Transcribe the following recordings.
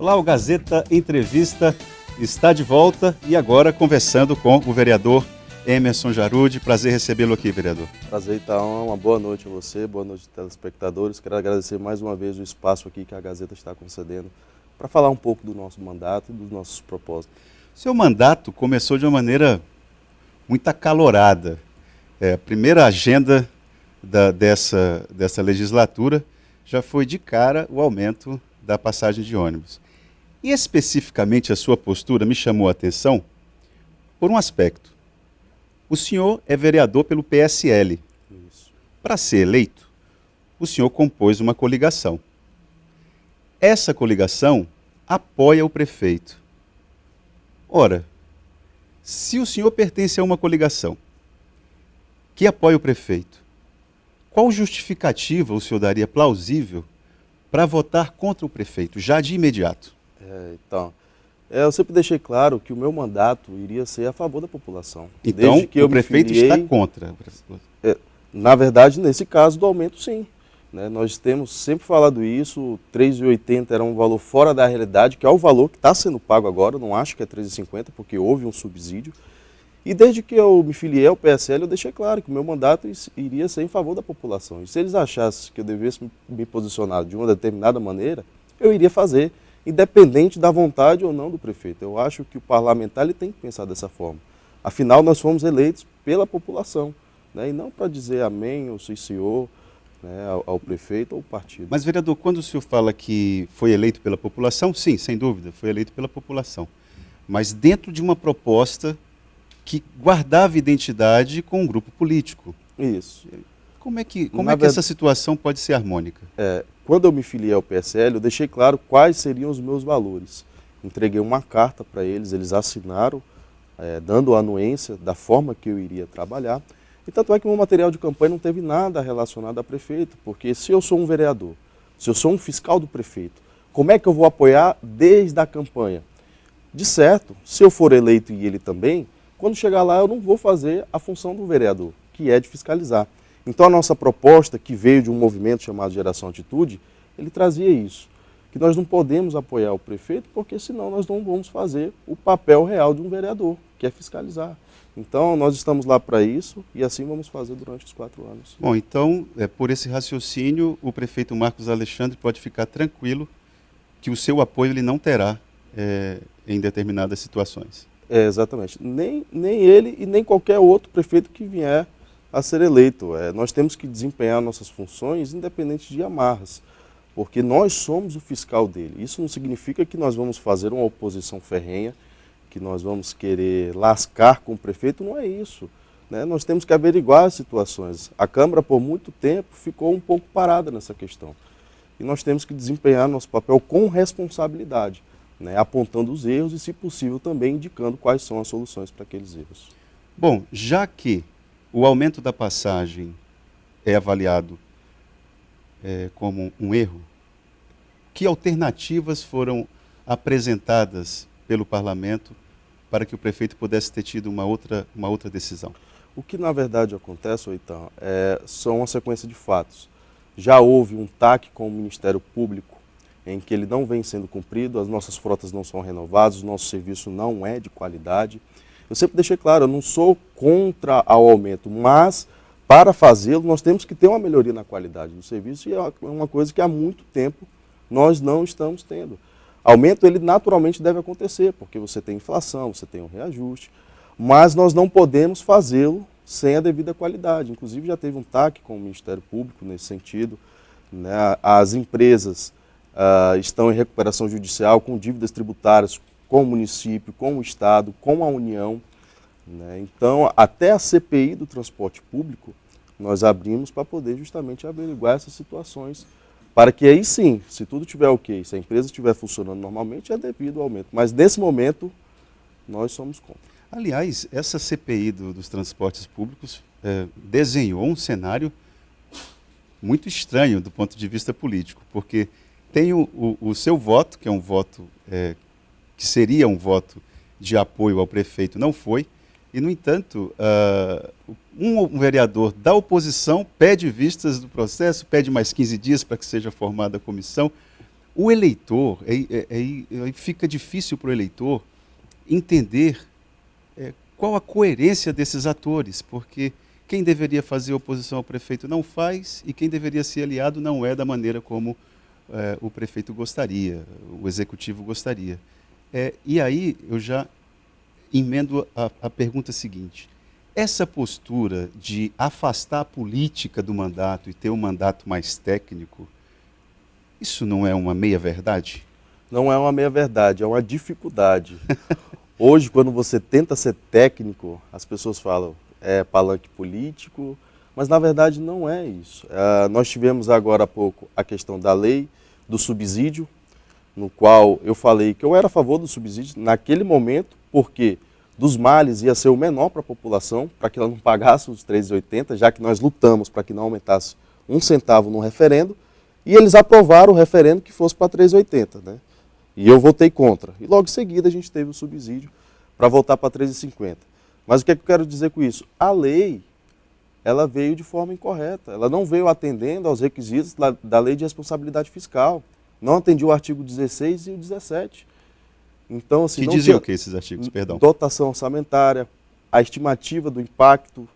Olá, o Gazeta Entrevista está de volta e agora conversando com o vereador Emerson Jarud. Prazer recebê-lo aqui, vereador. Prazer, então. Uma boa noite a você, boa noite, telespectadores. Quero agradecer mais uma vez o espaço aqui que a Gazeta está concedendo para falar um pouco do nosso mandato e dos nossos propósitos. Seu mandato começou de uma maneira muito acalorada. A primeira agenda dessa legislatura já foi de cara o aumento da passagem de ônibus. E especificamente a sua postura me chamou a atenção por um aspecto. O senhor é vereador pelo PSL. Isso. Para ser eleito, o senhor compôs uma coligação. Essa coligação apoia o prefeito. Ora, se o senhor pertence a uma coligação que apoia o prefeito, qual justificativa o senhor daria plausível para votar contra o prefeito, já de imediato? Eu sempre deixei claro que o meu mandato iria ser a favor da população. Então, desde que o prefeito está contra? Na verdade, nesse caso do aumento, sim. Nós temos sempre falado isso, R$ 3,80 era um valor fora da realidade, que é o valor que está sendo pago agora, eu não acho que é R$ 3,50, porque houve um subsídio. E desde que eu me filiei ao PSL, eu deixei claro que o meu mandato iria ser em favor da população. E se eles achassem que eu devesse me posicionar de uma determinada maneira, eu iria fazer, independente da vontade ou não do prefeito. Eu acho que o parlamentar ele tem que pensar dessa forma. Afinal, nós fomos eleitos pela população, e não para dizer amém ou sim senhor, ao prefeito ou ao partido. Mas, vereador, quando o senhor fala que foi eleito pela população, sim, sem dúvida, foi eleito pela população. Mas dentro de uma proposta que guardava identidade com um grupo político. Isso. Como é que essa situação pode ser harmônica? Quando eu me filiei ao PSL, eu deixei claro quais seriam os meus valores. Entreguei uma carta para eles, eles assinaram, dando a anuência da forma que eu iria trabalhar. E tanto é que o meu material de campanha não teve nada relacionado a prefeito, porque se eu sou um vereador, se eu sou um fiscal do prefeito, como é que eu vou apoiar desde a campanha? De certo, se eu for eleito e ele também, quando chegar lá eu não vou fazer a função do vereador, que é de fiscalizar. Então a nossa proposta, que veio de um movimento chamado Geração Atitude, ele trazia isso, que nós não podemos apoiar o prefeito, porque senão nós não vamos fazer o papel real de um vereador, que é fiscalizar. Então nós estamos lá para isso e assim vamos fazer durante os 4 anos. Bom, então, por esse raciocínio, o prefeito Marcos Alexandre pode ficar tranquilo que o seu apoio ele não terá em determinadas situações. Exatamente. Nem ele e nem qualquer outro prefeito que vier a ser eleito. Nós temos que desempenhar nossas funções independente de amarras, porque nós somos o fiscal dele. Isso não significa que nós vamos fazer uma oposição ferrenha, que nós vamos querer lascar com o prefeito, não é isso. Nós temos que averiguar as situações. A Câmara, por muito tempo, ficou um pouco parada nessa questão. E nós temos que desempenhar nosso papel com responsabilidade, apontando os erros e, se possível, também indicando quais são as soluções para aqueles erros. Bom, já que o aumento da passagem é avaliado como um erro, que alternativas foram apresentadas pelo parlamento para que o prefeito pudesse ter tido uma outra decisão? O que na verdade acontece, Oitão, são uma sequência de fatos. Já houve um TAC com o Ministério Público, em que ele não vem sendo cumprido, as nossas frotas não são renovadas, o nosso serviço não é de qualidade. Eu sempre deixei claro, eu não sou contra ao aumento, mas para fazê-lo nós temos que ter uma melhoria na qualidade do serviço e é uma coisa que há muito tempo nós não estamos tendo. Aumento ele naturalmente deve acontecer, porque você tem inflação, você tem um reajuste, mas nós não podemos fazê-lo sem a devida qualidade. Inclusive já teve um TAC com o Ministério Público nesse sentido, as empresas estão em recuperação judicial com dívidas tributárias com o município, com o Estado, com a União. Então, até a CPI do transporte público, nós abrimos para poder justamente averiguar essas situações, para que aí sim, se tudo estiver ok, se a empresa estiver funcionando normalmente, é devido ao aumento. Mas nesse momento, nós somos contra. Aliás, essa CPI dos transportes públicos desenhou um cenário muito estranho do ponto de vista político, porque tem o seu voto, que é um voto que seria um voto de apoio ao prefeito, não foi, e, no entanto, um vereador da oposição pede vistas do processo, pede mais 15 dias para que seja formada a comissão. O eleitor, aí fica difícil para o eleitor entender qual a coerência desses atores, porque quem deveria fazer oposição ao prefeito não faz e quem deveria ser aliado não é da maneira como o prefeito gostaria, o executivo gostaria. E aí eu já emendo a pergunta seguinte. Essa postura de afastar a política do mandato e ter um mandato mais técnico, isso não é uma meia-verdade? Não é uma meia-verdade, é uma dificuldade. Hoje, quando você tenta ser técnico, as pessoas falam, é palanque político, mas na verdade não é isso. Nós tivemos agora há pouco a questão da lei do subsídio, no qual eu falei que eu era a favor do subsídio naquele momento, porque dos males ia ser o menor para a população, para que ela não pagasse os 3,80, já que nós lutamos para que não aumentasse um centavo no referendo, e eles aprovaram o referendo que fosse para 3,80, né? E eu votei contra. E logo em seguida a gente teve o subsídio para voltar para 3,50. Mas o que é que eu quero dizer com isso? A lei, ela veio de forma incorreta. Ela não veio atendendo aos requisitos da lei de responsabilidade fiscal. Não atendia o artigo 16 e o 17. Então, assim, que não diziam tinha o que esses artigos, perdão? Dotação orçamentária, a estimativa do impacto,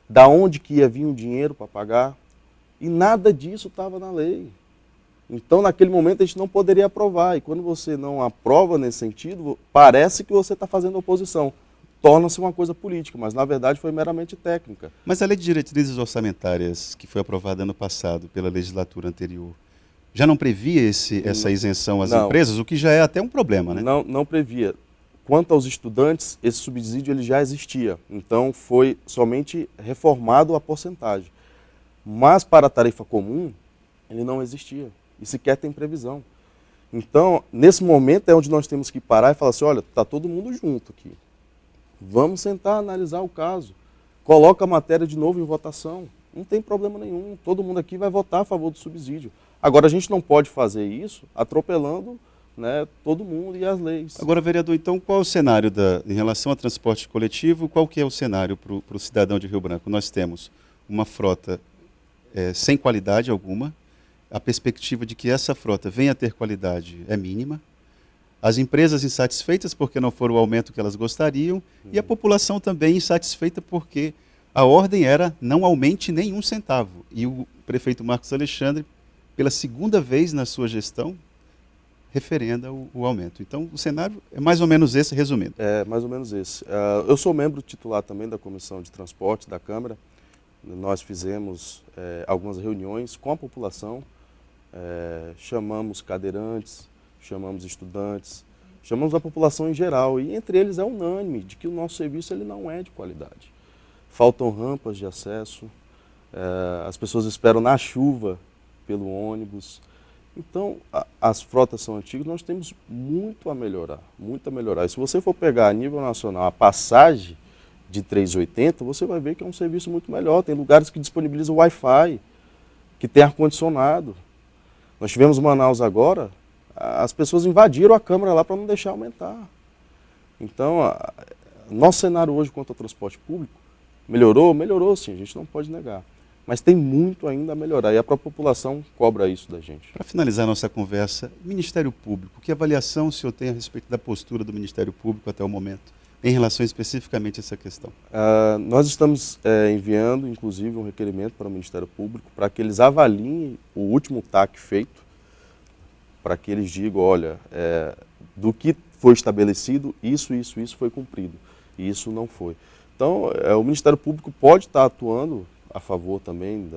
da onde que ia vir o dinheiro para pagar, e nada disso estava na lei. Então, naquele momento, a gente não poderia aprovar. E quando você não aprova nesse sentido, parece que você está fazendo oposição. Torna-se uma coisa política, mas na verdade foi meramente técnica. Mas a lei de diretrizes orçamentárias, que foi aprovada ano passado pela legislatura anterior, já não previa essa isenção às empresas, o que já é até um problema, né? Não previa. Quanto aos estudantes, esse subsídio ele já existia. Então, foi somente reformado a porcentagem. Mas para a tarifa comum, ele não existia. E sequer tem previsão. Então, nesse momento é onde nós temos que parar e falar assim, olha, está todo mundo junto aqui. Vamos sentar, analisar o caso. Coloca a matéria de novo em votação. Não tem problema nenhum. Todo mundo aqui vai votar a favor do subsídio. Agora, a gente não pode fazer isso atropelando, né, todo mundo e as leis. Agora, vereador, então qual é o cenário em relação ao transporte coletivo? Qual que é o cenário para o cidadão de Rio Branco? Nós temos uma frota sem qualidade alguma. A perspectiva de que essa frota venha a ter qualidade é mínima. As empresas insatisfeitas porque não foi o aumento que elas gostariam e a população também insatisfeita porque a ordem era não aumente nenhum centavo. E o prefeito Marcos Alexandre, pela segunda vez na sua gestão, referenda o aumento. Então, o cenário é mais ou menos esse, resumindo. É mais ou menos esse. Eu sou membro titular também da Comissão de Transportes da Câmara. Nós fizemos algumas reuniões com a população, chamamos cadeirantes, chamamos estudantes, chamamos a população em geral, e entre eles é unânime de que o nosso serviço ele não é de qualidade. Faltam rampas de acesso, as pessoas esperam na chuva pelo ônibus. Então, as frotas são antigas, nós temos muito a melhorar, muito a melhorar. E se você for pegar a nível nacional a passagem de 3,80, você vai ver que é um serviço muito melhor. Tem lugares que disponibilizam Wi-Fi, que tem ar-condicionado. Nós tivemos Manaus agora, as pessoas invadiram a Câmara lá para não deixar aumentar. Então, nosso cenário hoje quanto ao transporte público, melhorou? Melhorou sim, a gente não pode negar. Mas tem muito ainda a melhorar e a própria população cobra isso da gente. Para finalizar a nossa conversa, Ministério Público, que avaliação o senhor tem a respeito da postura do Ministério Público até o momento, em relação especificamente a essa questão? Nós estamos enviando, inclusive, um requerimento para o Ministério Público para que eles avaliem o último TAC feito, para que eles digam, olha, do que foi estabelecido, isso foi cumprido, e isso não foi. Então, o Ministério Público pode estar atuando a favor também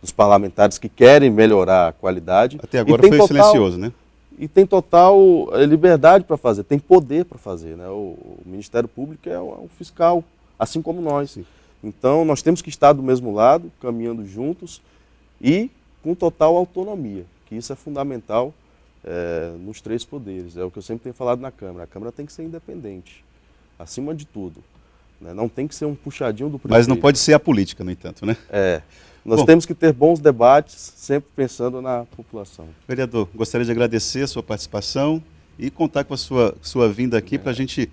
dos parlamentares que querem melhorar a qualidade. Até agora foi silencioso, né? E tem total liberdade para fazer, tem poder para fazer, né? O Ministério Público é um fiscal, assim como nós. Sim. Então, nós temos que estar do mesmo lado, caminhando juntos e com total autonomia, que isso é fundamental nos três poderes. É o que eu sempre tenho falado na Câmara. A Câmara tem que ser independente, acima de tudo. Né? Não tem que ser um puxadinho do prefeito. Mas não pode ser a política, no entanto, né? Nós temos que ter bons debates, sempre pensando na população. Vereador, gostaria de agradecer a sua participação e contar com a sua vinda aqui para a gente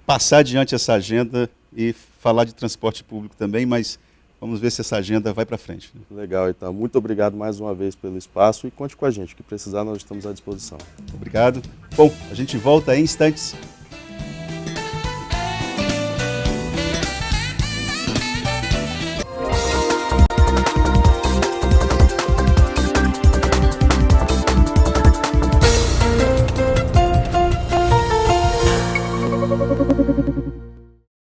passar adiante essa agenda e falar de transporte público também, mas Vamos ver se essa agenda vai para frente. Legal, então. Muito obrigado mais uma vez pelo espaço e conte com a gente. O que precisar, nós estamos à disposição. Obrigado. Bom, a gente volta em instantes